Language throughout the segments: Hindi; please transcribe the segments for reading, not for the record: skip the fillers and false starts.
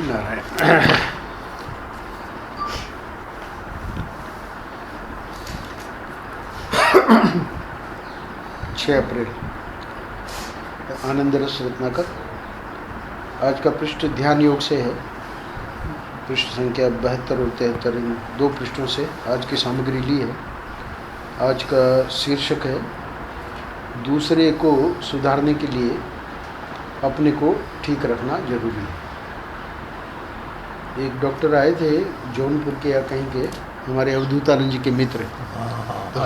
नारायण। 6 अप्रैल आनंद रस रत्नाकर। आज का पृष्ठ ध्यान योग से है, पृष्ठ संख्या 72 और 73, इन 2 पृष्ठों से आज की सामग्री ली है। आज का शीर्षक है दूसरे को सुधारने के लिए अपने को ठीक रखना जरूरी है। एक डॉक्टर आए थे जौनपुर के या कहीं के, हमारे अवधूतानंद जी के मित्र,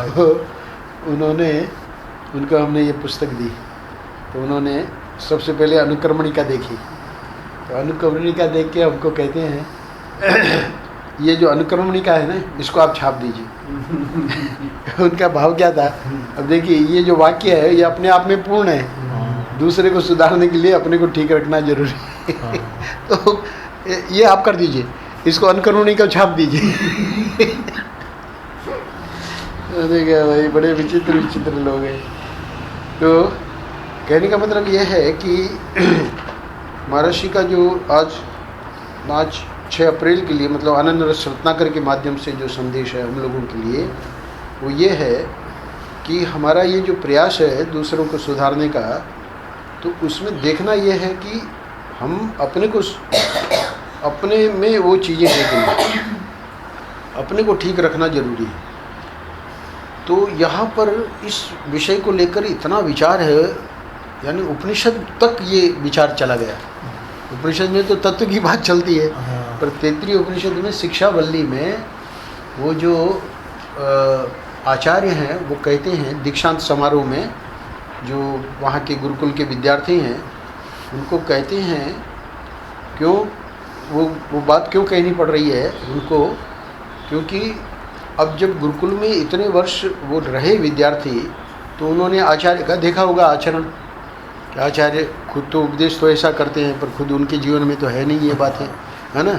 तो उनको हमने ये पुस्तक दी, तो उन्होंने सबसे पहले अनुक्रमणिका देखी। तो अनुक्रमणिका देख के हमको कहते हैं ये जो अनुक्रमणिका है ना, इसको आप छाप दीजिए। उनका भाव क्या था, अब देखिए ये जो वाक्य है ये अपने आप में पूर्ण है, दूसरे को सुधारने के लिए अपने को ठीक रखना जरूरी है। तो ये आप कर दीजिए, इसको अनुक्रमणिका छाप दीजिए। देखिए भाई, बड़े विचित्र विचित्र लोग हैं। तो कहने का मतलब यह है कि महर्षि का जो आज 6 अप्रैल के लिए, मतलब आनंद रस रत्नाकर के माध्यम से जो संदेश है हम लोगों के लिए, वो ये है कि हमारा ये जो प्रयास है दूसरों को सुधारने का, तो उसमें देखना ये है कि हम अपने में वो चीज़ें देखेंगे, अपने को ठीक रखना जरूरी है। तो यहाँ पर इस विषय को लेकर इतना विचार है, यानी उपनिषद तक ये विचार चला गया। उपनिषद में तो तत्व की बात चलती है, पर तैत्तिरीय उपनिषद में शिक्षावल्ली में वो जो आचार्य हैं वो कहते हैं, दीक्षांत समारोह में जो वहाँ के गुरुकुल के विद्यार्थी हैं उनको कहते हैं, क्यों वो बात क्यों कहनी पड़ रही है उनको, क्योंकि अब जब गुरुकुल में इतने वर्ष वो रहे विद्यार्थी, तो उन्होंने आचार्य का देखा होगा आचरण, आचार्य खुद तो उपदेश तो ऐसा करते हैं पर खुद उनके जीवन में तो है नहीं ये बातें, है ना।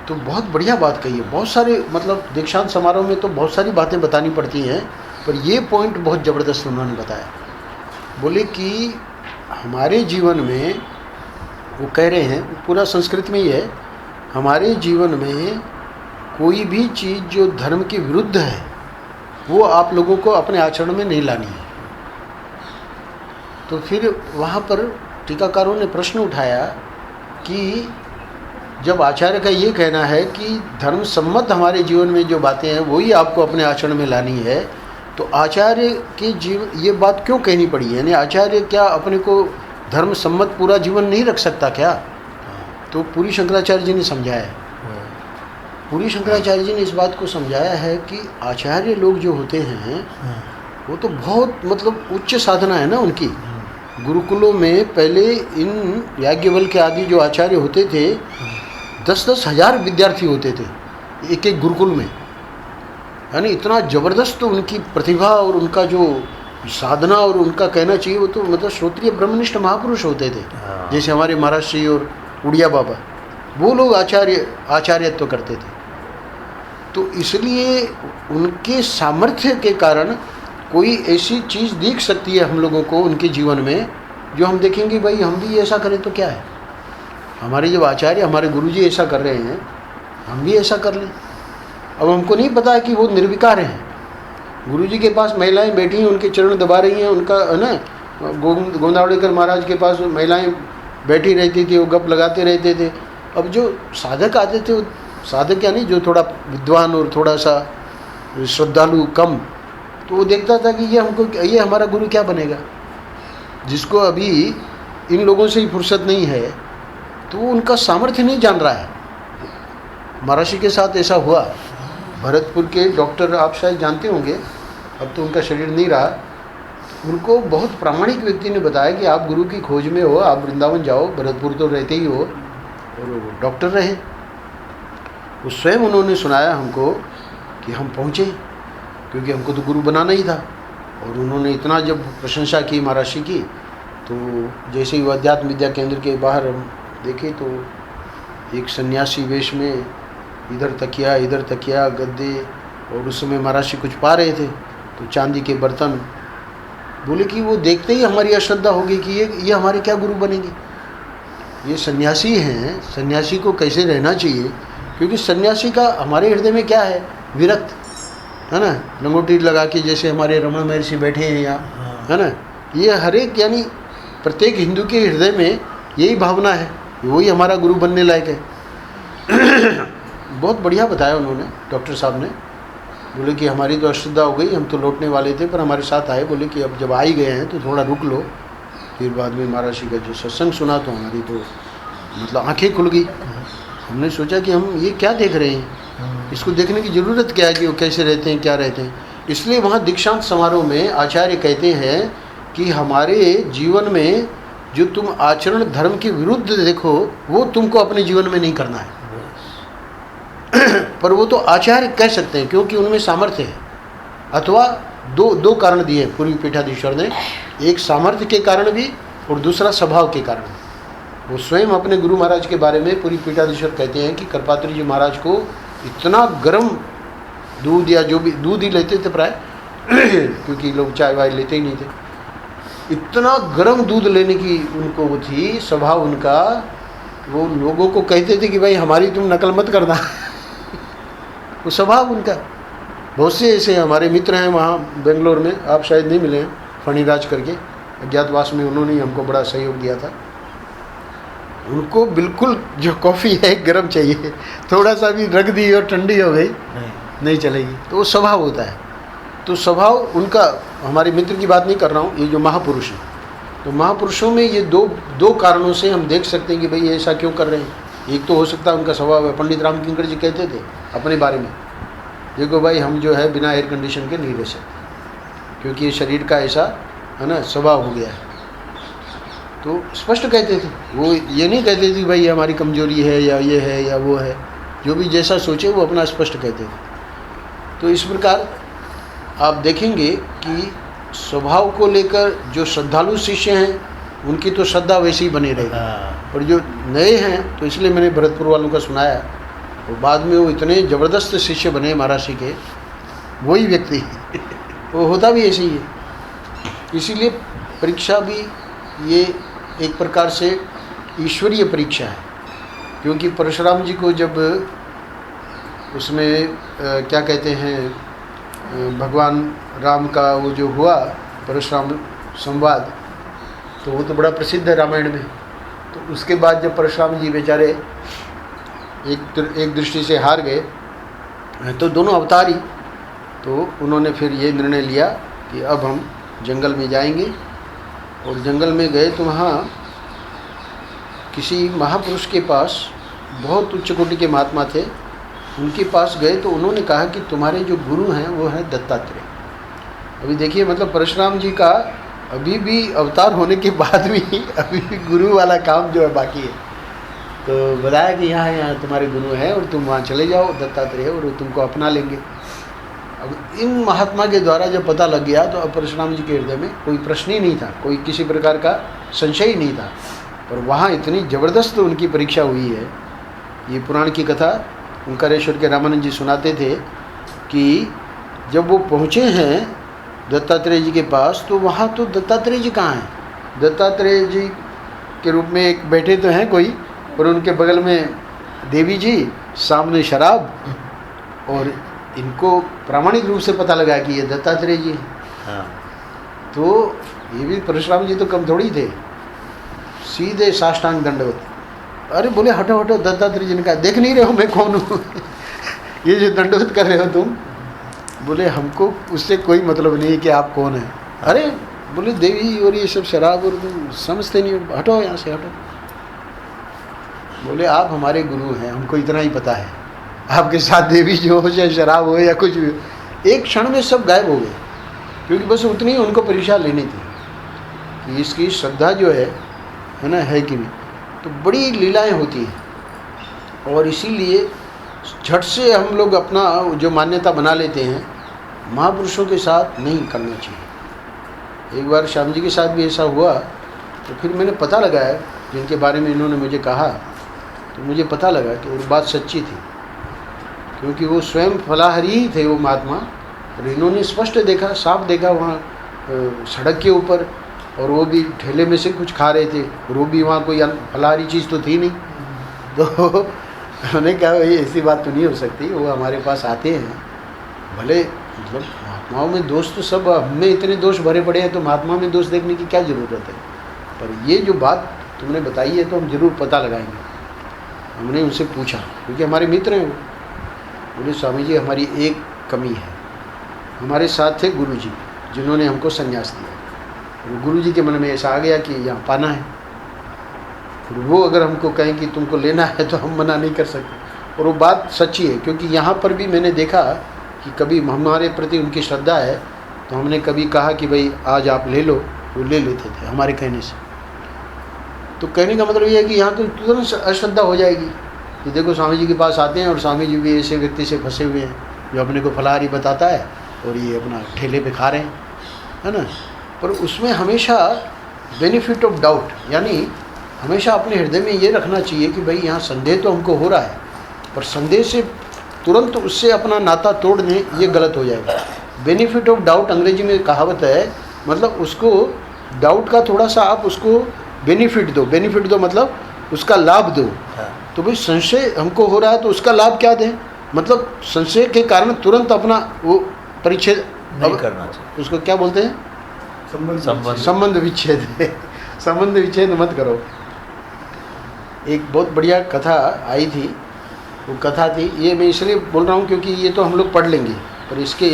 तो बहुत बढ़िया बात कही है, बहुत सारे, मतलब दीक्षांत समारोह में तो बहुत सारी बातें बतानी पड़ती हैं, पर ये पॉइंट बहुत ज़बरदस्त उन्होंने बताया। बोले कि हमारे जीवन में, वो कह रहे हैं पूरा संस्कृत में ही है, हमारे जीवन में कोई भी चीज़ जो धर्म के विरुद्ध है वो आप लोगों को अपने आचरण में नहीं लानी है। तो फिर वहाँ पर टीकाकारों ने प्रश्न उठाया कि जब आचार्य का ये कहना है कि धर्म सम्मत हमारे जीवन में जो बातें हैं वही आपको अपने आचरण में लानी है, तो आचार्य के जीवन ये बात क्यों कहनी पड़ी, यानी आचार्य क्या अपने को धर्म सम्मत पूरा जीवन नहीं रख सकता क्या? तो पूरी शंकराचार्य जी ने समझाया है, पूरी शंकराचार्य जी ने इस बात को समझाया है कि आचार्य लोग जो होते हैं वो तो बहुत, मतलब उच्च साधना है ना उनकी। गुरुकुलों में पहले इन याज्ञवल्क्य के आदि जो आचार्य होते थे, 10-10 हज़ार विद्यार्थी होते थे एक एक गुरुकुल में, यानी इतना ज़बरदस्त तो उनकी प्रतिभा और उनका जो साधना और उनका कहना चाहिए, वो तो मतलब श्रोत्रिय ब्रह्मनिष्ठ महापुरुष होते थे। जैसे हमारे महाराज श्री और उड़िया बाबा, वो लोग आचार्यत्व करते थे। तो इसलिए उनके सामर्थ्य के कारण कोई ऐसी चीज़ दिख सकती है हम लोगों को उनके जीवन में, जो हम देखेंगे भाई हम भी ऐसा करें तो क्या है, हमारे जब आचार्य हमारे गुरुजी ऐसा कर रहे हैं हम भी ऐसा कर लें। अब हमको नहीं पता है कि वो निर्विकार हैं, गुरुजी के पास महिलाएं बैठी हैं, उनके चरण दबा रही हैं, उनका है ना, गोंदावड़ेकर महाराज के पास महिलाएं बैठी रहती थी, वो गप लगाते रहते थे। अब जो साधक आते थे, वो साधक यानी जो थोड़ा विद्वान और थोड़ा सा श्रद्धालु कम, तो वो देखता था कि ये हमारा गुरु क्या बनेगा, जिसको अभी इन लोगों से ही फुर्सत नहीं है, तो वो उनका सामर्थ्य नहीं जान रहा है। महर्षि के साथ ऐसा हुआ। भरतपुर के डॉक्टर आप शायद जानते होंगे, अब तो उनका शरीर नहीं रहा, उनको बहुत प्रामाणिक व्यक्ति ने बताया कि आप गुरु की खोज में हो, आप वृंदावन जाओ, भरतपुर तो रहते ही हो, और वो डॉक्टर रहे। वो स्वयं उन्होंने सुनाया हमको कि हम पहुँचे, क्योंकि हमको तो गुरु बनाना ही था। और उन्होंने इतना जब प्रशंसा की महर्षि की, तो जैसे ही वो अध्यात्म विद्या केंद्र के बाहर हम देखे तो एक सन्यासी वेश में, इधर तकिया गद्दे, और उस समय महर्षि कुछ पा रहे थे, तो चांदी के बर्तन। बोले कि वो देखते ही हमारी अश्रद्धा होगी कि ये हमारे क्या गुरु बनेंगे। ये सन्यासी हैं, सन्यासी को कैसे रहना चाहिए, क्योंकि सन्यासी का हमारे हृदय में क्या है, विरक्त, है ना, लंगोटी लगा के जैसे हमारे रमण महर्षि बैठे हैं यहाँ, है ना, ये हर एक यानी प्रत्येक हिंदू के हृदय में यही भावना है, वही हमारा गुरु बनने लायक है। बहुत बढ़िया बताया उन्होंने, डॉक्टर साहब ने, बोले कि हमारी तो अश्रद्धा हो गई, हम तो लौटने वाले थे पर हमारे साथ आए, बोले कि अब जब आ ही गए हैं तो थोड़ा रुक लो। फिर बाद में महाराज जी का जो सत्संग सुना तो हमारी तो मतलब आंखें खुल गई। हमने सोचा कि हम ये क्या देख रहे हैं, इसको देखने की ज़रूरत क्या है कि वो कैसे रहते हैं, क्या रहते हैं। इसलिए वहाँ दीक्षांत समारोह में आचार्य कहते हैं कि हमारे जीवन में जो तुम आचरण धर्म के विरुद्ध देखो वो तुमको अपने जीवन में नहीं करना है। पर वो तो आचार्य कह सकते हैं क्योंकि उनमें सामर्थ्य है, अथवा दो कारण दिए पूर्वी पीठाधीश्वर ने, एक सामर्थ्य के कारण भी और दूसरा स्वभाव के कारण। वो स्वयं अपने गुरु महाराज के बारे में पूर्वी पीठाधीश्वर कहते हैं कि कृपात्री जी महाराज को इतना गर्म दूध या जो भी दूध ही लेते थे प्राय क्योंकि लोग चाय वाय लेते ही नहीं थे, इतना गर्म दूध लेने की उनको वो थी स्वभाव उनका। वो लोगों को कहते थे कि भाई हमारी तुम नकल मत करना वो स्वभाव उनका। बहुत से ऐसे हमारे मित्र हैं वहाँ बेंगलोर में, आप शायद नहीं मिले हैं, फणिराज करके, अज्ञातवास में उन्होंने ही हमको बड़ा सहयोग दिया था। उनको बिल्कुल जो कॉफ़ी है गर्म चाहिए, थोड़ा सा भी रख दी और ठंडी हो गई नहीं चलेगी, तो वो स्वभाव होता है। तो स्वभाव उनका, हमारे मित्र की बात नहीं कर रहा हूँ, ये जो महापुरुष हैं, तो महापुरुषों में ये दो कारणों से हम देख सकते हैं कि भाई ऐसा क्यों कर रहे हैं। एक तो हो सकता है उनका स्वभाव है। पंडित राम किंकर जी कहते थे अपने बारे में, देखो भाई हम जो है बिना एयर कंडीशन के नहीं रह सकते, क्योंकि ये शरीर का ऐसा है ना स्वभाव हो गया है। तो स्पष्ट कहते थे, वो ये नहीं कहते थे भाई हमारी कमजोरी है या ये है या वो है, जो भी जैसा सोचे वो अपना स्पष्ट कहते थे। तो इस प्रकार आप देखेंगे कि स्वभाव को लेकर जो श्रद्धालु शिष्य हैं उनकी तो श्रद्धा वैसी ही बनी रहेगी, और जो नए हैं तो इसलिए मैंने भरतपुर वालों का सुनाया, और बाद में वो इतने ज़बरदस्त शिष्य बने महाराज के, वही व्यक्ति वो होता भी ऐसे ही है। इसीलिए परीक्षा भी ये एक प्रकार से ईश्वरीय परीक्षा है, क्योंकि परशुराम जी को जब उसमें क्या कहते हैं भगवान राम का वो जो हुआ परशुराम संवाद, तो वो तो बड़ा प्रसिद्ध है रामायण में। तो उसके बाद जब परशुराम जी बेचारे एक दृष्टि से हार गए, तो दोनों अवतार ही, तो उन्होंने फिर ये निर्णय लिया कि अब हम जंगल में जाएंगे। और जंगल में गए तो वहाँ किसी महापुरुष के पास, बहुत उच्च कोटि के महात्मा थे, उनके पास गए तो उन्होंने कहा कि तुम्हारे जो गुरु हैं वो हैं दत्तात्रेय। अभी देखिए मतलब परशुराम जी का अभी भी अवतार होने के बाद भी अभी भी गुरु वाला काम जो है बाकी है। तो बताया कि यहाँ तुम्हारे गुरु हैं और तुम वहाँ चले जाओ दत्तात्रेय, और वो तुमको अपना लेंगे। अब इन महात्मा के द्वारा जब पता लग गया तो अब परशुराम जी के हृदय में कोई प्रश्न ही नहीं था, कोई किसी प्रकार का संशय ही नहीं था। और वहाँ इतनी ज़बरदस्त उनकी परीक्षा हुई है। ये पुराण की कथा ओंकारेश्वर के रामानंद जी सुनाते थे कि जब वो पहुँचे हैं दत्तात्रेय जी के पास, तो वहाँ तो दत्तात्रेय जी कहाँ हैं। दत्तात्रेय जी के रूप में एक बैठे तो हैं कोई, और उनके बगल में देवी जी, सामने शराब, और इनको प्रामाणिक रूप से पता लगा कि ये दत्तात्रेय जी हैं। हाँ। तो ये भी परशुराम जी तो कम थोड़ी थे, सीधे साष्टांग दंडवत। अरे बोले हटो हटो, दत्तात्रेय जी ने कहा देख नहीं रहे हो मैं कौन हूँ ये जो दंडवत कर रहे हो तुम। बोले हमको उससे कोई मतलब नहीं है कि आप कौन हैं। अरे बोले देवी और ये सब शराब और तुम समझते नहीं हो, हटो यहाँ से हटो। बोले आप हमारे गुरु हैं, हमको इतना ही पता है, आपके साथ देवी जो हो चाहे शराब हो या कुछ भी हो। एक क्षण में सब गायब हो गए, क्योंकि बस उतनी ही उनको परीक्षा लेनी थी कि इसकी श्रद्धा जो है ना, है कि नहीं। तो बड़ी लीलाएं होती हैं, और इसीलिए झट से हम लोग अपना जो मान्यता बना लेते हैं, महापुरुषों के साथ नहीं करना चाहिए। एक बार श्याम जी के साथ भी ऐसा हुआ, तो फिर मैंने पता लगाया जिनके बारे में इन्होंने मुझे कहा, तो मुझे पता लगा कि वो बात सच्ची थी, क्योंकि वो स्वयं फलाहारी ही थे वो महात्मा। और इन्होंने स्पष्ट देखा, साफ देखा वहाँ सड़क के ऊपर और वो भी ठेले में से कुछ खा रहे थे, और वो भी वहाँ कोई फलाहारी चीज़ तो थी नहीं। तो उन्होंने कहा भाई ऐसी बात तो नहीं हो सकती, वो हमारे पास आते हैं, भले मतलब महात्माओं में दोष तो सब, हमें इतने दोष भरे पड़े हैं तो महात्मा में दोष देखने की क्या ज़रूरत है। पर ये जो बात तुमने बताई है तो हम ज़रूर पता लगाएंगे। हमने उनसे पूछा, क्योंकि हमारे मित्र हैं वो। बोले स्वामी जी हमारी एक कमी है, हमारे साथ थे गुरु जी जिन्होंने हमको संन्यास दिया। वो गुरु जी के मन में ऐसा आ गया कि यहाँ पाना है, और वो अगर हमको कहें कि तुमको लेना है तो हम मना नहीं कर सकते। और वो बात सच्ची है, क्योंकि यहाँ पर भी मैंने देखा कि कभी हमारे प्रति उनकी श्रद्धा है तो हमने कभी कहा कि भाई आज आप ले लो, वो ले लेते थे हमारे कहने से। तो कहने का मतलब ये है कि यहाँ तो तुरंत अश्रद्धा हो जाएगी कि देखो स्वामी जी के पास आते हैं और स्वामी जी भी ऐसे व्यक्ति से फंसे हुए हैं जो अपने को फलाहारी बताता है और ये अपना ठेले पे खा रहे हैं, है ना। पर उसमें हमेशा बेनिफिट ऑफ डाउट, यानी हमेशा अपने हृदय में ये रखना चाहिए कि भाई यहाँ संदेह तो हमको हो रहा है, पर संदेह से तुरंत उससे अपना नाता तोड़ने ये गलत हो जाएगा। बेनिफिट ऑफ डाउट अंग्रेजी में कहावत है, मतलब उसको डाउट का थोड़ा सा आप उसको बेनिफिट दो। बेनिफिट दो मतलब उसका लाभ दो। तो भाई संशय हमको हो रहा है तो उसका लाभ क्या दें, मतलब संशय के कारण तुरंत अपना वो परिच्छेद नहीं करना चाहिए। उसको क्या बोलते हैं, संबंध विच्छेद। संबंध विच्छेद मत करो। एक बहुत बढ़िया कथा आई थी, वो कथा थी, ये मैं इसलिए बोल रहा हूँ क्योंकि ये तो हम लोग पढ़ लेंगे, पर इसके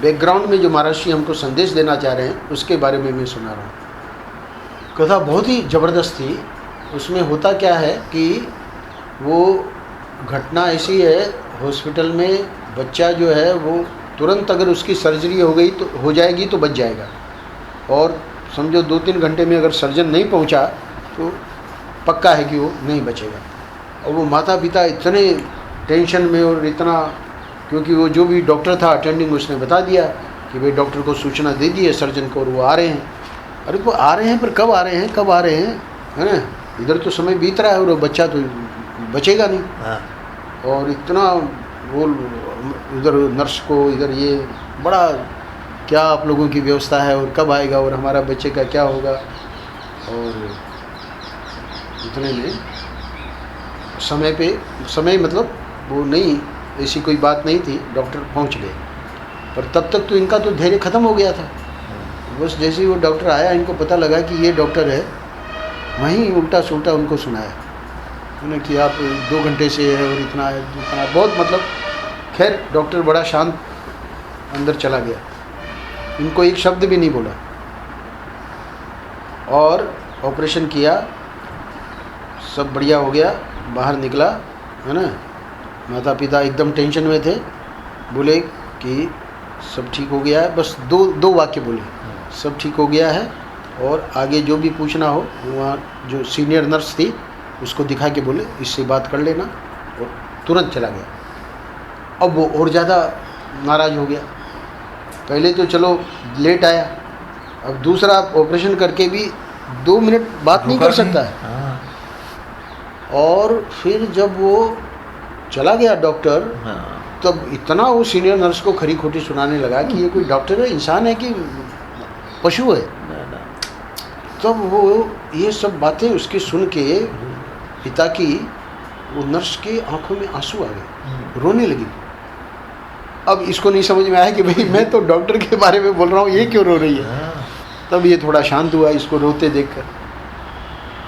बैकग्राउंड में जो महाराज जी हमको संदेश देना चाह रहे हैं उसके बारे में मैं सुना रहा हूँ। कथा बहुत ही ज़बरदस्त थी। उसमें होता क्या है कि वो घटना ऐसी है, हॉस्पिटल में बच्चा जो है वो तुरंत अगर उसकी सर्जरी हो गई तो हो जाएगी तो बच जाएगा, और समझो 2-3 घंटे में अगर सर्जन नहीं पहुंचा तो पक्का है कि वो नहीं बचेगा। और वो माता पिता इतने टेंशन में और इतना, क्योंकि वो जो भी डॉक्टर था अटेंडिंग उसने बता दिया कि भाई डॉक्टर को सूचना दे दी है सर्जन को और वो आ रहे हैं। अरे वो आ रहे हैं पर कब आ रहे हैं, कब आ रहे हैं, है ना। इधर तो समय बीत रहा है और वो बच्चा तो बचेगा नहीं। हाँ। और इतना वो उधर नर्स को इधर ये बड़ा क्या आप लोगों की व्यवस्था है और कब आएगा और हमारा बच्चे का क्या होगा। और इतने में समय मतलब वो नहीं, ऐसी कोई बात नहीं थी, डॉक्टर पहुंच गए। पर तब तक तो इनका तो धैर्य ख़त्म हो गया था। बस जैसे ही वो डॉक्टर आया इनको पता लगा कि ये डॉक्टर है, वहीं उल्टा सुल्टा उनको सुनाया उन्हें कि आप 2 घंटे से है और इतना है इतना, बहुत मतलब। खैर डॉक्टर बड़ा शांत अंदर चला गया, इनको एक शब्द भी नहीं बोला, और ऑपरेशन किया, सब बढ़िया हो गया, बाहर निकला, है ना। माता पिता एकदम टेंशन में थे, बोले कि सब ठीक हो गया है, बस दो वाक्य बोले, सब ठीक हो गया है और आगे जो भी पूछना हो वहाँ जो सीनियर नर्स थी उसको दिखा के बोले इससे बात कर लेना, और तुरंत चला गया। अब वो और ज़्यादा नाराज़ हो गया। पहले तो चलो लेट आया, अब दूसरा ऑपरेशन करके भी 2 मिनट बात नहीं कर सकता है। और फिर जब वो चला गया डॉक्टर, तब इतना वो सीनियर नर्स को खरी खोटी सुनाने लगा कि ये कोई डॉक्टर है, इंसान है कि पशु है। तब वो ये सब बातें उसके सुन के पिता की, वो नर्स के आंखों में आंसू आ गए, रोने लगी। अब इसको नहीं समझ में आया कि भाई मैं तो डॉक्टर के बारे में बोल रहा हूँ, ये क्यों रो रही है। तब ये थोड़ा शांत हुआ इसको रोते देखकर।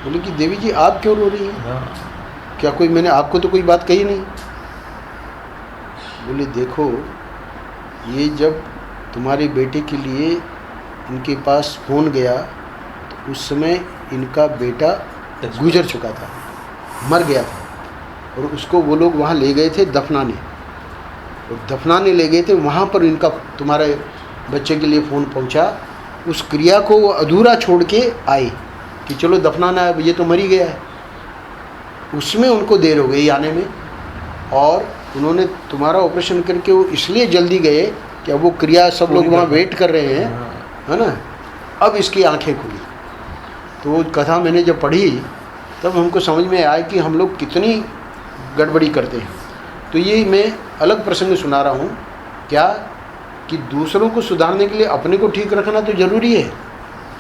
बोले कि देवी जी आप क्यों रो रही हैं, क्या कोई मैंने आपको तो कोई बात कही नहीं। बोले देखो, ये जब तुम्हारे बेटे के लिए इनके पास फ़ोन गया तो उस समय इनका बेटा गुजर चुका था, मर गया था, और उसको वो लोग वहाँ ले गए थे दफनाने, और दफनाने ले गए थे, वहाँ पर इनका तुम्हारे बच्चे के लिए फ़ोन पहुँचा। उस क्रिया को वो अधूरा छोड़ के आए कि चलो दफनाना है, ये तो मर ही गया है। उसमें उनको देर हो गई आने में, और उन्होंने तुम्हारा ऑपरेशन करके वो इसलिए जल्दी गए कि अब वो क्रिया सब लोग वहाँ वेट कर रहे हैं, है ना। अब इसकी आंखें खुली। तो वो कथा मैंने जब पढ़ी तब हमको समझ में आया कि हम लोग कितनी गड़बड़ी करते हैं। तो ये मैं अलग प्रसंग सुना रहा हूँ, क्या कि दूसरों को सुधारने के लिए अपने को ठीक रखना तो ज़रूरी है,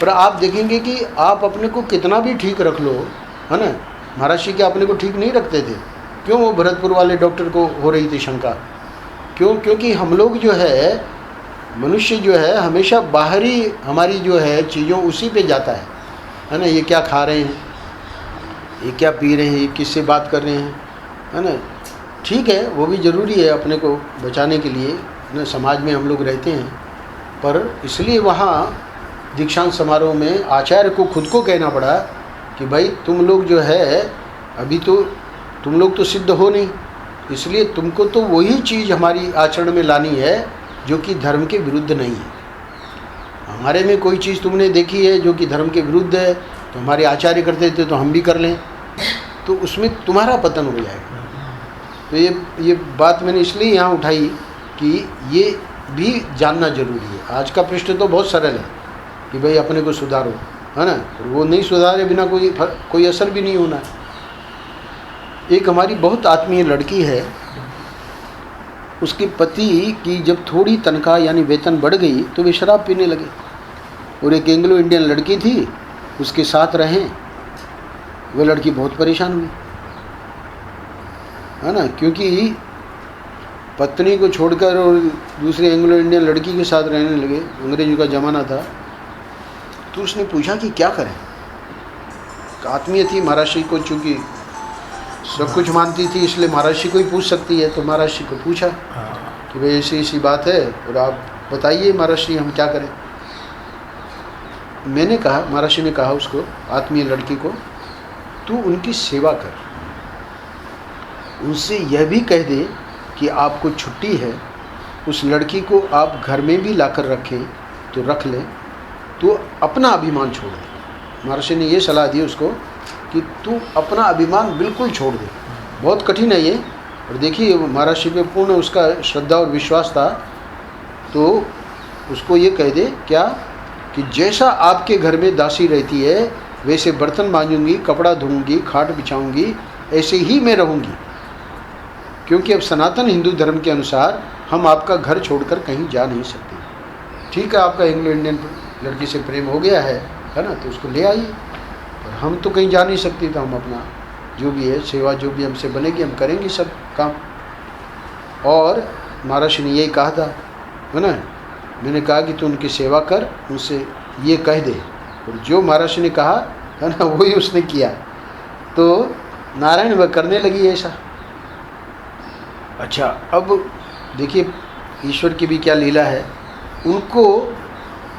पर आप देखेंगे कि आप अपने को कितना भी ठीक रख लो, है ना, महाराज जी क्या अपने को ठीक नहीं रखते थे? क्यों वो भरतपुर वाले डॉक्टर को हो रही थी शंका? क्यों? क्योंकि हम लोग जो है, मनुष्य जो है, हमेशा बाहरी हमारी जो है चीज़ों उसी पे जाता है ना। ये क्या खा रहे हैं, ये क्या पी रहे हैं, ये किससे बात कर रहे हैं, है ना। ठीक है, वो भी ज़रूरी है अपने को बचाने के लिए ना, समाज में हम लोग रहते हैं। पर इसलिए वहाँ दीक्षांत समारोह में आचार्य को खुद को कहना पड़ा कि भाई तुम लोग जो है अभी तो तुम लोग तो सिद्ध हो नहीं, इसलिए तुमको तो वही चीज़ हमारी आचरण में लानी है जो कि धर्म के विरुद्ध नहीं है। हमारे में कोई चीज़ तुमने देखी है जो कि धर्म के विरुद्ध है, तो हमारे आचार्य करते थे तो हम भी कर लें, तो उसमें तुम्हारा पतन हो जाएगा। तो ये बात मैंने इसलिए यहाँ उठाई कि ये भी जानना जरूरी है। आज का प्रश्न तो बहुत सरल है कि भाई अपने को सुधारो, है ना, वो नहीं सुधारे बिना कोई असर भी नहीं होना है। एक हमारी बहुत आत्मीय लड़की है, उसके पति की जब थोड़ी तनख्वाह यानी वेतन बढ़ गई तो वे शराब पीने लगे, और एक एंग्लो इंडियन लड़की थी उसके साथ रहें, वह लड़की बहुत परेशान हुई, है ना, क्योंकि पत्नी को छोड़कर और दूसरे एंग्लो इंडियन लड़की के साथ रहने लगे। अंग्रेजों का ज़माना था। तो उसने पूछा कि क्या करें। आत्मीय थी महाराज जी को, चूँकि सब कुछ मानती थी इसलिए महाराज जी को ही पूछ सकती है, तो महाराज जी को पूछा कि भाई ऐसी ऐसी बात है और आप बताइए महाराज जी हम क्या करें। मैंने कहा, महाराज जी ने कहा उसको, आत्मीय लड़की को, तू उनकी सेवा कर, उनसे यह भी कह दे कि आपको छुट्टी है, उस लड़की को आप घर में भी लाकर रखें तो रख लें, तो अपना अभिमान छोड़ दे। महर्षि ने ये सलाह दी उसको कि तू अपना अभिमान बिल्कुल छोड़ दे। बहुत कठिन है ये, और देखिए महर्षि पे पूर्ण उसका श्रद्धा और विश्वास था। तो उसको ये कह दे क्या कि जैसा आपके घर में दासी रहती है वैसे बर्तन मांजूंगी, कपड़ा धोऊंगी, खाट बिछाऊंगी, ऐसे ही मैं रहूंगी, क्योंकि अब सनातन हिंदू धर्म के अनुसार हम आपका घर छोड़कर कहीं जा नहीं सकते। ठीक है, आपका एंग्लो इंडियन लड़की से प्रेम हो गया है ना, तो उसको ले आइए, और हम तो कहीं जा नहीं सकते, तो हम अपना जो भी है सेवा जो भी हमसे बनेगी हम करेंगे सब काम। और महाराज ने यही कहा था, है ना, मैंने कहा कि तू उनकी सेवा कर, उनसे ये कह दे, और जो महाराज ने कहा है ना वही उसने किया। तो नारायण वह करने लगी ऐसा। अच्छा, अब देखिए ईश्वर की भी क्या लीला है। उनको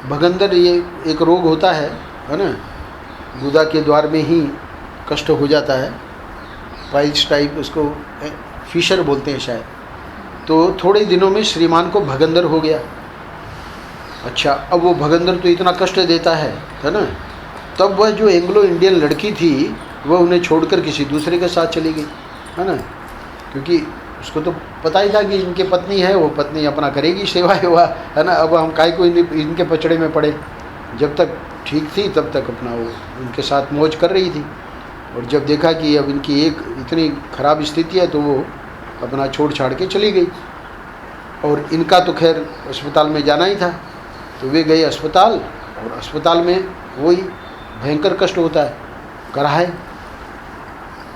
भगंदर ये एक रोग होता है ना, गुदा के द्वार में ही कष्ट हो जाता है, पाइल्स टाइप, उसको फिशर बोलते हैं शायद। तो थोड़े दिनों में श्रीमान को भगंदर हो गया। अच्छा, अब वो भगंदर तो इतना कष्ट देता है ना, तब वह जो एंग्लो इंडियन लड़की थी वह उन्हें छोड़कर किसी दूसरे के साथ चली गई, है ना, क्योंकि उसको तो पता ही था कि इनके पत्नी है, वो पत्नी अपना करेगी सेवा हुआ, है ना। अब हम काहे को इनके पचड़े में पड़े। जब तक ठीक थी तब तक अपना वो उनके साथ मौज कर रही थी, और जब देखा कि अब इनकी एक इतनी ख़राब स्थिति है तो वो अपना छोड़ छाड़ के चली गई। और इनका तो खैर अस्पताल में जाना ही था, तो वे गए अस्पताल, और अस्पताल में वही भयंकर कष्ट होता है, कराए,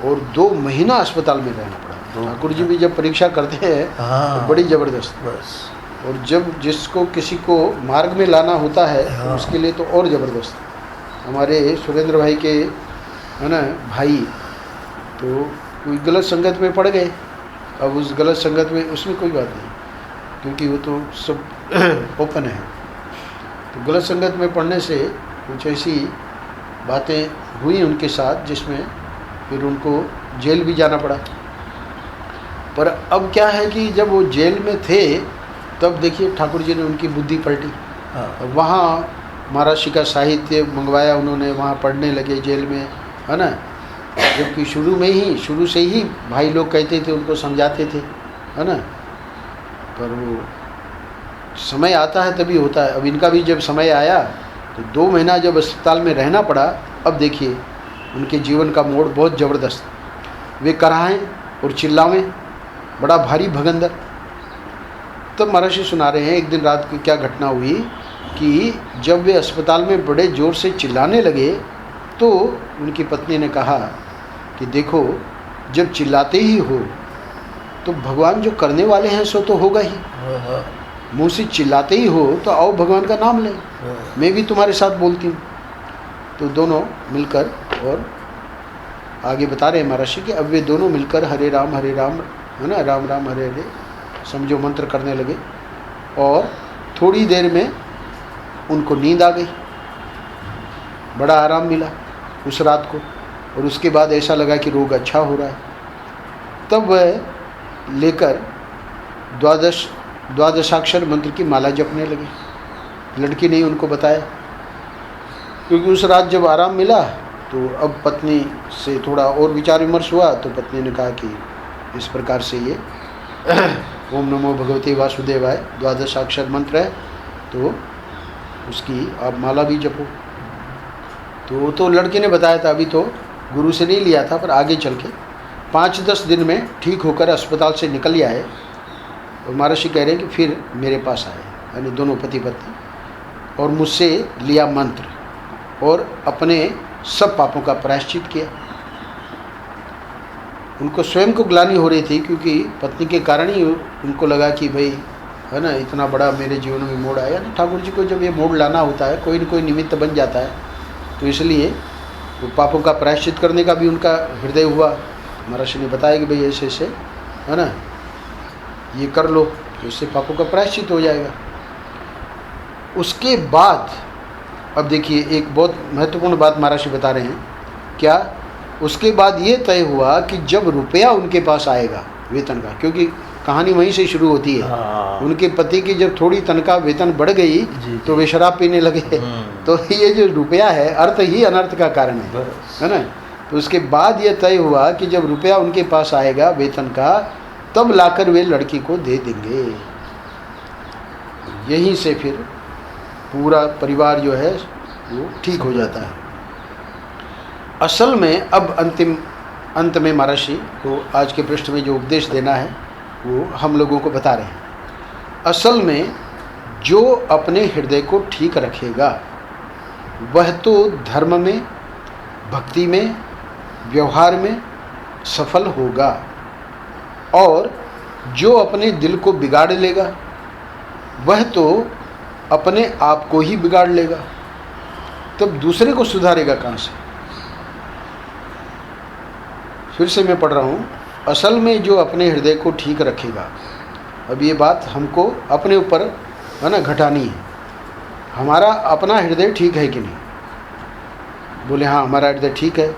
और 2 महीना अस्पताल में रहना पड़ा। ठाकुर जी भी जब परीक्षा करते हैं तो बड़ी ज़बरदस्त, बस। और जब जिसको किसी को मार्ग में लाना होता है तो उसके लिए तो और ज़बरदस्त। हमारे सुरेंद्र भाई के, है ना, भाई तो कोई गलत संगत में पड़ गए। अब उस गलत संगत में उसमें कोई बात नहीं, क्योंकि वो तो सब ओपन है। तो गलत संगत में पढ़ने से कुछ ऐसी बातें हुई उनके साथ जिसमें फिर उनको जेल भी जाना पड़ा। पर अब क्या है कि जब वो जेल में थे तब देखिए ठाकुर जी ने उनकी बुद्धि पलटी। वहाँ महाराज जी का साहित्य मंगवाया उन्होंने, वहाँ पढ़ने लगे जेल में, है ना। जबकि शुरू से ही भाई लोग कहते थे, उनको समझाते थे, है ना, पर वो समय आता है तभी होता है। अब इनका भी जब समय आया तो 2 महीना जब अस्पताल में रहना पड़ा, अब देखिए उनके जीवन का मोड़ बहुत ज़बरदस्त। वे कराएं और चिल्लावें, बड़ा भारी भगंदर। तब महाराज जी सुना रहे हैं एक दिन रात की क्या घटना हुई कि जब वे अस्पताल में बड़े ज़ोर से चिल्लाने लगे तो उनकी पत्नी ने कहा कि देखो, जब चिल्लाते ही हो तो भगवान जो करने वाले हैं सो तो होगा ही। मुँह से चिल्लाते ही हो तो आओ भगवान का नाम लें, मैं भी तुम्हारे साथ बोलती हूँ। तो दोनों मिलकर, और आगे बता रहे हैं महर्षि कि अब वे दोनों मिलकर हरे राम है ना, राम राम हरे हरे समझो मंत्र करने लगे, और थोड़ी देर में उनको नींद आ गई। बड़ा आराम मिला उस रात को, और उसके बाद ऐसा लगा कि रोग अच्छा हो रहा है। तब वह लेकर द्वादशाक्षर मंत्र की माला जपने लगे। लड़की ने उनको बताया, क्योंकि उस रात जब आराम मिला तो अब पत्नी से थोड़ा और विचार विमर्श हुआ, तो पत्नी ने कहा कि इस प्रकार से ये ओम नमो भगवते वासुदेवाय द्वादशाक्षर मंत्र है, तो उसकी आप माला भी जपो। तो लड़के ने बताया था, अभी तो गुरु से नहीं लिया था, पर आगे चल के 5-10 दिन में ठीक होकर अस्पताल से निकल आए। और महर्षि कह रहे हैं कि फिर मेरे पास आए, यानी दोनों पति पत्नी, और मुझसे लिया मंत्र और अपने सब पापों का प्रायश्चित किया। उनको स्वयं को ग्लानि हो रही थी, क्योंकि पत्नी के कारण ही उनको लगा कि भाई है ना, इतना बड़ा मेरे जीवन में मोड़ आया ना। ठाकुर जी को जब ये मोड़ लाना होता है, कोई न कोई निमित्त बन जाता है, तो इसलिए वो पापों का प्रायश्चित करने का भी उनका हृदय हुआ। महर्षि ने बताया कि भाई ऐसे ऐसे है ना, ये कर लो, तो इससे पापों का प्रायश्चित हो जाएगा। उसके बाद अब देखिए, एक बहुत महत्वपूर्ण बात महर्षि बता रहे हैं। क्या? उसके बाद ये तय हुआ कि जब रुपया उनके पास आएगा वेतन का, क्योंकि कहानी वहीं से शुरू होती है। उनके पति की जब थोड़ी तनख्वाह वेतन बढ़ गई तो वे शराब पीने लगे। तो ये जो रुपया है, अर्थ ही अनर्थ का कारण है ना। तो उसके बाद ये तय हुआ कि जब रुपया उनके पास आएगा वेतन का, तब लाकर वे लड़की को दे देंगे। यहीं से फिर पूरा परिवार जो है वो ठीक हो जाता है। असल में अब अंत में महर्षि को आज के पृष्ठ में जो उपदेश देना है वो हम लोगों को बता रहे हैं। असल में जो अपने हृदय को ठीक रखेगा वह तो धर्म में, भक्ति में, व्यवहार में सफल होगा, और जो अपने दिल को बिगाड़ लेगा वह तो अपने आप को ही बिगाड़ लेगा। तब दूसरे को सुधारेगा कहाँ से? फिर से मैं पढ़ रहा हूँ। असल में जो अपने हृदय को ठीक रखेगा, अब ये बात हमको अपने ऊपर है ना घटानी है। हमारा अपना हृदय ठीक है कि नहीं? बोले हाँ, हमारा हृदय ठीक है।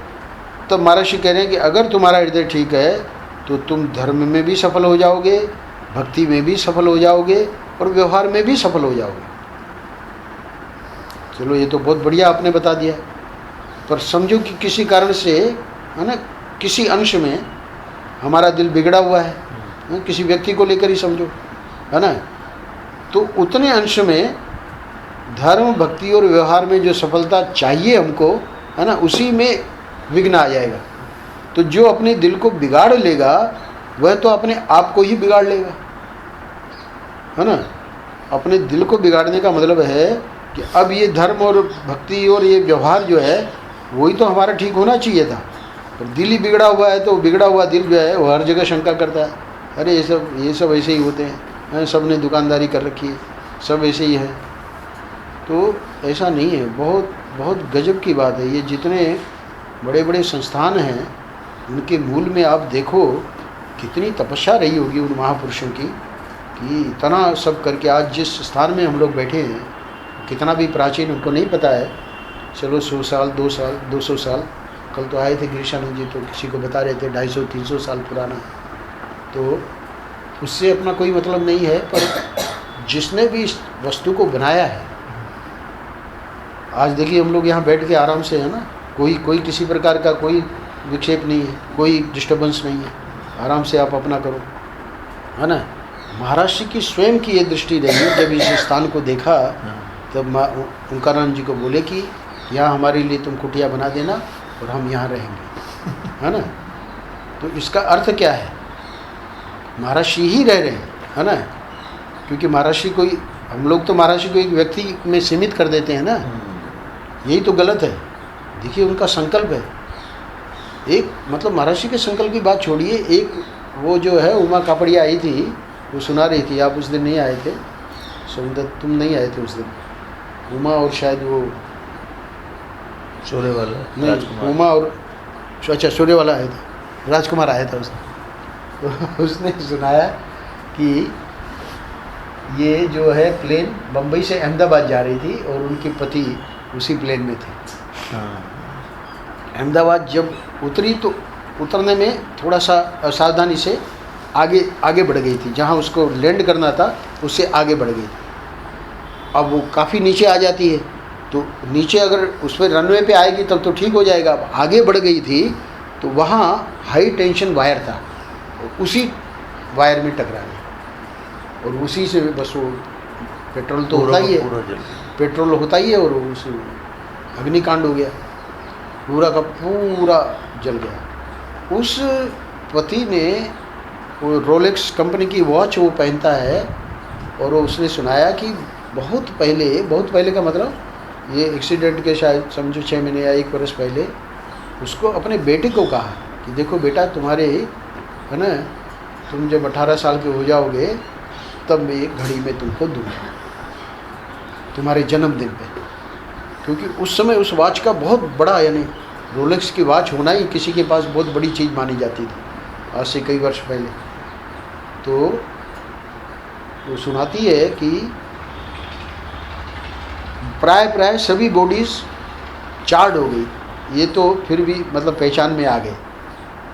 तब महर्षि कह रहे हैं कि अगर तुम्हारा हृदय ठीक है तो तुम धर्म में भी सफल हो जाओगे, भक्ति में भी सफल हो जाओगे, और व्यवहार में भी सफल हो जाओगे। चलो, ये तो बहुत बढ़िया आपने बता दिया, पर समझो कि किसी कारण से है ना, किसी अंश में हमारा दिल बिगड़ा हुआ है, किसी व्यक्ति को लेकर ही समझो, है ना। तो उतने अंश में धर्म, भक्ति और व्यवहार में जो सफलता चाहिए हमको, है ना, उसी में विघ्न आ जाएगा। तो जो अपने दिल को बिगाड़ लेगा वह तो अपने आप को ही बिगाड़ लेगा, है ना। अपने दिल को बिगाड़ने का मतलब है कि अब ये धर्म और भक्ति और ये व्यवहार जो है वही तो हमारा ठीक होना चाहिए था, पर दिल ही बिगड़ा हुआ है। तो बिगड़ा हुआ दिल जो है वो हर जगह शंका करता है, अरे ये सब ऐसे ही होते हैं, सब ने दुकानदारी कर रखी है, सब ऐसे ही है। तो ऐसा नहीं है। बहुत बहुत गजब की बात है। ये जितने बड़े बड़े संस्थान हैं उनके मूल में आप देखो कितनी तपस्या रही होगी उन महापुरुषों की, कि इतना सब करके आज जिस स्थान में हम लोग बैठे हैं, कितना भी प्राचीन उनको नहीं पता है। चलो 100 साल, 2 साल, 200 साल, कल तो आए थे गिरीशानंद जी, तो किसी को बता रहे थे 250-300 साल पुराना। तो उससे अपना कोई मतलब नहीं है, पर जिसने भी इस वस्तु को बनाया है, आज देखिए हम लोग यहाँ बैठ के आराम से, है ना, कोई किसी प्रकार का कोई विक्षेप नहीं है, कोई डिस्टर्बेंस नहीं है, आराम से आप अपना करो, है ना। महर्षि की स्वयं की ये दृष्टि रही। जब इस स्थान को देखा तब ओंकारानंद जी को बोले कि यहाँ हमारे लिए तुम कुटिया बना देना और हम यहाँ रहेंगे, है ना। तो इसका अर्थ क्या है? महर्षि ही रह रहे हैं, है ना, क्योंकि महर्षि कोई हम लोग तो महर्षि को एक व्यक्ति में सीमित कर देते हैं ना, यही तो गलत है। देखिए उनका संकल्प है एक, मतलब महर्षि के संकल्प की बात छोड़िए, एक वो जो है उमा कापड़िया आई थी, वो सुना रही थी, आप उस दिन नहीं आए थे, सौंदर्य तुम नहीं आए थे उस दिन, उमा और शायद वो सूर्य वाला नहीं, उमा और अच्छा सूर्य वाला आया था, राजकुमार आया था उसने तो उसने सुनाया कि ये जो है प्लेन बम्बई से अहमदाबाद जा रही थी और उनके पति उसी प्लेन में थे। अहमदाबाद जब उतरी तो उतरने में थोड़ा सा असावधानी से आगे बढ़ गई थी, जहाँ उसको लैंड करना था उससे आगे बढ़ गई। अब वो काफ़ी नीचे आ जाती है, तो नीचे अगर उस पर रनवे पे आएगी तब तो ठीक हो जाएगा। अब आगे बढ़ गई थी तो वहाँ हाई टेंशन वायर था, उसी वायर में टकरा गई और उसी से बस वो पेट्रोल तो होता ही है, पेट्रोल होता ही है, और उस अग्निकांड हो गया, पूरा का पूरा जल गया। उस पति ने वो रोलेक्स कंपनी की वॉच वो पहनता है, और उसने सुनाया कि बहुत पहले का मतलब ये एक्सीडेंट के शायद समझो 6 महीने या 1 वर्ष पहले उसको अपने बेटे को कहा कि देखो बेटा, तुम्हारे है ना, तुम जब 18 साल के हो जाओगे तब मैं एक घड़ी में तुमको दूंगा तुम्हारे जन्मदिन पे, क्योंकि उस समय उस वॉच का बहुत बड़ा, यानी रोलेक्स की वॉच होना ही किसी के पास बहुत बड़ी चीज़ मानी जाती थी आज से कई वर्ष पहले। तो वो सुनाती है कि प्राय सभी बॉडीज़ चार्ड हो गई, ये तो फिर भी मतलब पहचान में आ गए,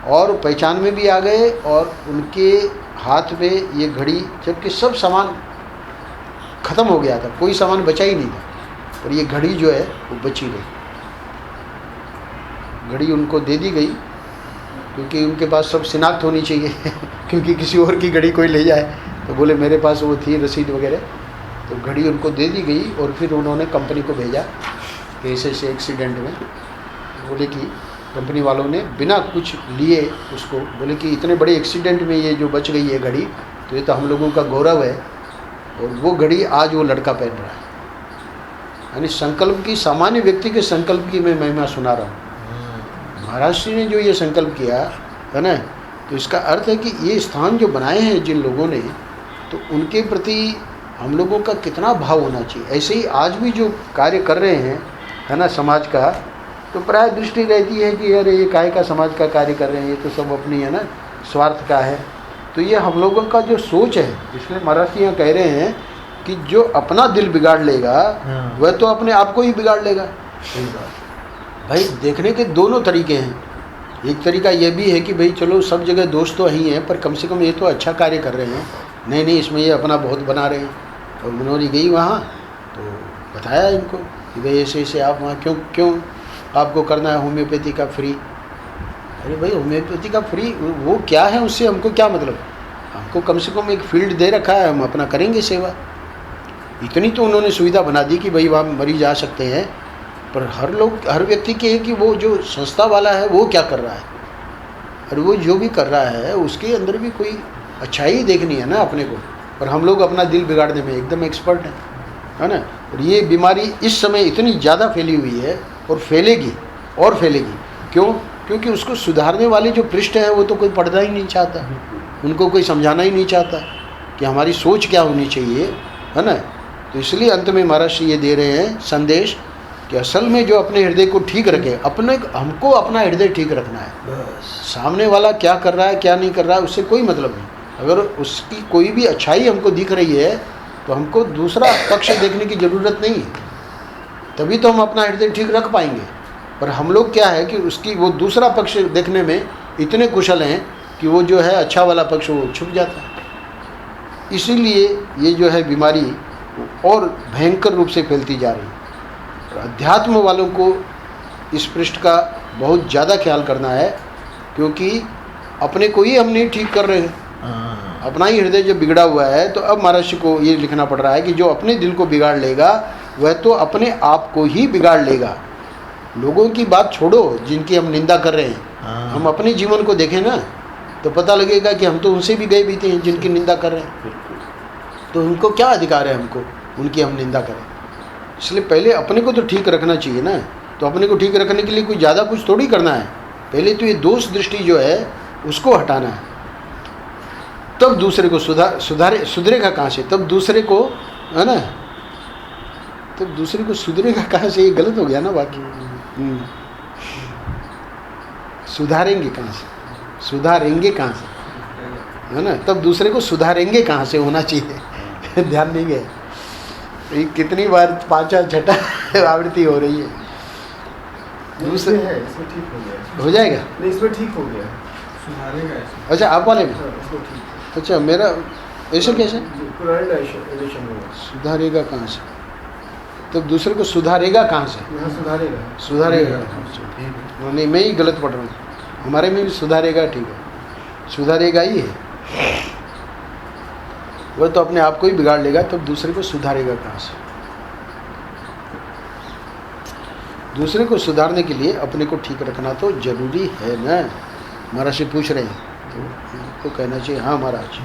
और पहचान में भी आ गए, और उनके हाथ में ये घड़ी, जबकि सब सामान ख़त्म हो गया था, कोई सामान बचा ही नहीं था, और ये घड़ी जो है वो बची रही। घड़ी उनको दे दी गई क्योंकि उनके पास सब शिनाख्त होनी चाहिए क्योंकि किसी और की घड़ी कोई ले जाए तो बोले मेरे पास वो थी रसीद वगैरह, तो घड़ी उनको दे दी गई। और फिर उन्होंने कंपनी को भेजा कि ऐसे एक्सीडेंट में, बोले कि कंपनी वालों ने बिना कुछ लिए उसको बोले कि इतने बड़े एक्सीडेंट में ये जो बच गई है घड़ी, तो ये तो हम लोगों का गौरव है, और वो घड़ी आज वो लड़का पहन रहा है। यानी संकल्प की, सामान्य व्यक्ति के संकल्प की मैं महिमा सुना रहा हूँ। महाराज जी ने जो ये संकल्प किया है ना, तो इसका अर्थ है कि ये स्थान जो बनाए हैं जिन लोगों ने, तो उनके प्रति हम लोगों का कितना भाव होना चाहिए। ऐसे ही आज भी जो कार्य कर रहे हैं है ना समाज का, तो प्राय दृष्टि रहती है कि अरे ये काहे का समाज का कार्य कर रहे हैं, ये तो सब अपनी है ना स्वार्थ का है। तो ये हम लोगों का जो सोच है, इसलिए महाराज जी यहाँ कह रहे हैं कि जो अपना दिल बिगाड़ लेगा वह तो अपने आप को ही बिगाड़ लेगा। भाई देखने के दोनों तरीके हैं। एक तरीका ये भी है कि भाई चलो सब जगह दोष तो ही हैं, पर कम से कम ये तो अच्छा कार्य कर रहे हैं, नहीं इसमें ये अपना बहुत बना रहे हैं। और मनोरी गई वहाँ तो बताया इनको कि भाई ऐसे आप वहाँ क्यों आपको करना है होम्योपैथी का फ्री। अरे भाई होम्योपैथी का फ्री वो क्या है, उससे हमको क्या मतलब, हमको कम से कम एक फील्ड दे रखा है, हम अपना करेंगे सेवा। इतनी तो उन्होंने सुविधा बना दी कि भाई वहाँ मरीज आ सकते हैं, पर हर व्यक्ति के है कि वो जो संस्था वाला है वो क्या कर रहा है, और वो जो भी कर रहा है उसके अंदर भी कोई अच्छाई देखनी है ना अपने को। और हम लोग अपना दिल बिगाड़ने में एकदम एक्सपर्ट हैं, है ना। और ये बीमारी इस समय इतनी ज़्यादा फैली हुई है और फैलेगी और फैलेगी। क्यों? क्योंकि उसको सुधारने वाले जो पृष्ठ है वो तो कोई पढ़ना ही नहीं चाहता, उनको कोई समझाना ही नहीं चाहता कि हमारी सोच क्या होनी चाहिए, है ना। तो इसलिए अंत में महाराज श्री ये दे रहे हैं संदेश कि असल में जो अपने हृदय को ठीक रखे, हमको अपना हृदय ठीक रखना है। सामने वाला क्या कर रहा है क्या नहीं कर रहा है उससे कोई मतलब नहीं। अगर उसकी कोई भी अच्छाई हमको दिख रही है तो हमको दूसरा पक्ष देखने की ज़रूरत नहीं है, तभी तो हम अपना हृदय ठीक रख पाएंगे। पर हम लोग क्या है कि उसकी वो दूसरा पक्ष देखने में इतने कुशल हैं कि वो जो है अच्छा वाला पक्ष वो छुप जाता है। इसीलिए ये जो है बीमारी और भयंकर रूप से फैलती जा रही है। अध्यात्म वालों को इस पृष्ठ का बहुत ज़्यादा ख्याल करना है, क्योंकि अपने को ही हम नहीं ठीक कर रहे हैं। अपना ही हृदय जब बिगड़ा हुआ है तो अब महाराज को ये लिखना पड़ रहा है कि जो अपने दिल को बिगाड़ लेगा वह तो अपने आप को ही बिगाड़ लेगा। लोगों की बात छोड़ो जिनकी हम निंदा कर रहे हैं, हम अपने जीवन को देखें ना तो पता लगेगा कि हम तो उनसे भी गए बीते हैं जिनकी निंदा कर रहे हैं। तो उनको क्या अधिकार है हमको उनकी हम निंदा करें। इसलिए पहले अपने को तो ठीक रखना चाहिए ना। तो अपने को ठीक रखने के लिए कोई ज़्यादा कुछ थोड़ी करना है, पहले तो ये दोष दृष्टि जो है उसको हटाना है, तब दूसरे को सुधरेगा कहाँ से, तब दूसरे को, है ना, तब दूसरे को सुधरेगा कहाँ से, ये गलत हो गया ना बाकी। सुधारेंगे कहाँ से, सुधारेंगे कहाँ से, है ना, तब दूसरे को सुधारेंगे कहाँ से होना चाहिए। ध्यान नहीं गया, ये कितनी बार पांचा छठा आवृत्ति हो रही है। दूसरे है इसमें ठीक हो गया, हो जाएगा नहीं इसमें ठीक हो गया, सुधारेगा इसमें। अच्छा आप वाले में, इसमें ठीक, अच्छा मेरा ऐसे कैसे पुराने एडिशन में सुधारेगा कहाँ से, तब दूसरे को सुधारेगा कहाँ से, यहाँ सुधारेगा, सुधारेगा। नहीं मैं ही गलत पढ़ रहा हूँ, हमारे में भी सुधारेगा ठीक है, सुधारेगा ही है, वह तो अपने आप को ही बिगाड़ लेगा, तब दूसरे को सुधारेगा कहाँ से। दूसरे को सुधारने के लिए अपने को ठीक रखना तो जरूरी है ना। महाराज से पूछ रहे हैं तो उनको कहना चाहिए हाँ महाराज।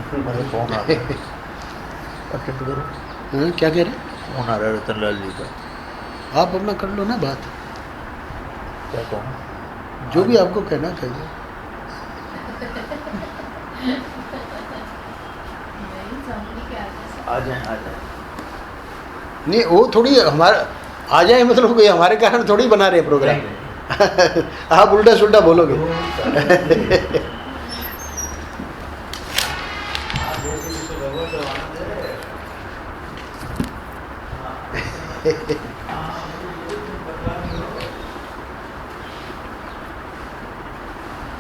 क्या कह रहे हैं, फोन आ रहा है रतन लाल जी का, आप अपना कर लो ना बात, क्या कहूँ, जो भी आपको कहना कहिए। आ जाए आ जाए। नहीं वो थोड़ी हमारा आ जाए मतलब कोई हमारे कारण थोड़ी बना रहे प्रोग्राम। आप उल्टा सुल्टा बोलोगे।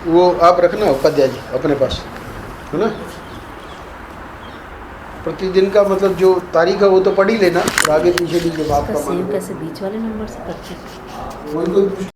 वो आप रखना उपाध्याय जी अपने पास, है ना, प्रतिदिन का मतलब जो तारीख है वो तो पढ़ ही लेना, और आगे पीछे भी जब आपका सेव कैसे बीच वाले नंबर से करते हैं? मन